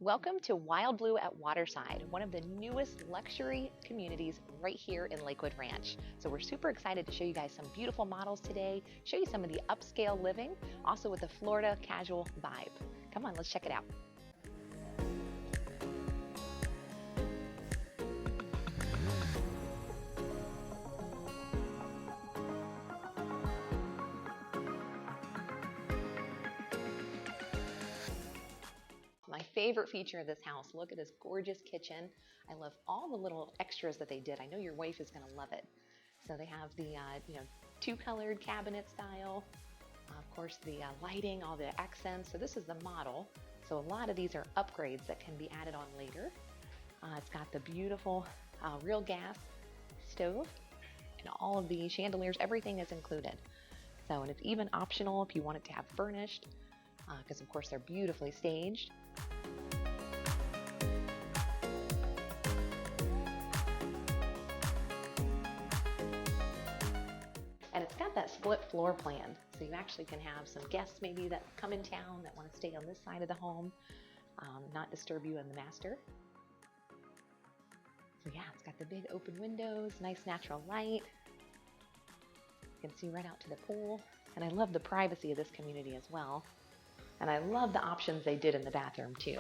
Welcome to Wild Blue at Waterside, one of the newest luxury communities right here in Lakewood Ranch. So we're super excited to show you guys some beautiful models today, show you some of the upscale living, also with the Florida casual vibe. Come on, let's check it out. My favorite feature of this house, look at this gorgeous kitchen. I love all the little extras that they did. I know your wife is gonna love it. So they have the two-colored cabinet style, of course the lighting, all the accents. So this is the model. So a lot of these are upgrades that can be added on later. It's got the beautiful real gas stove and all of the chandeliers, everything is included. So, and it's even optional if you want it to have furnished, because of course they're beautifully staged. And it's got that split floor plan, so you actually can have some guests maybe that come in town that want to stay on this side of the home, not disturb you and the master. So yeah, it's got the big open windows, nice natural light. You can see right out to the pool. And I love the privacy of this community as well. And I love the options they did in the bathroom too.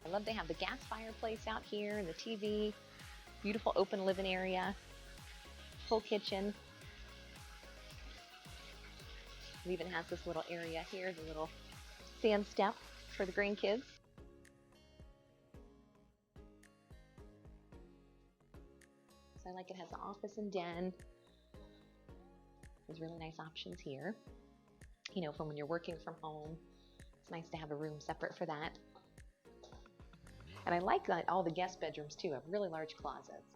I love they have the gas fireplace out here, the TV, beautiful open living area, full kitchen. It even has this little area here, the little sand step for the grandkids. So I like it has an office and den. There's really nice options here. You know, from when you're working from home, it's nice to have a room separate for that. And I like that all the guest bedrooms too have really large closets.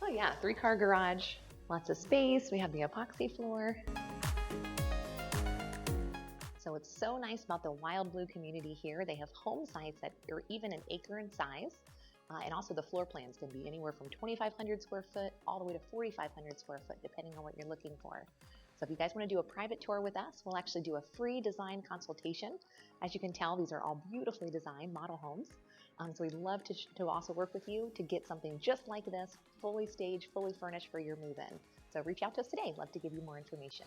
Oh yeah, 3-car garage, lots of space. We have the epoxy floor. So it's so nice about the Wild Blue community here. They have home sites that are even an acre in size. And also the floor plans can be anywhere from 2,500 square foot all the way to 4,500 square foot, depending on what you're looking for. So if you guys want to do a private tour with us, we'll actually do a free design consultation. As you can tell, these are all beautifully designed model homes. So we'd love to also work with you to get something just like this, fully staged, fully furnished for your move-in. So reach out to us today. Love to give you more information.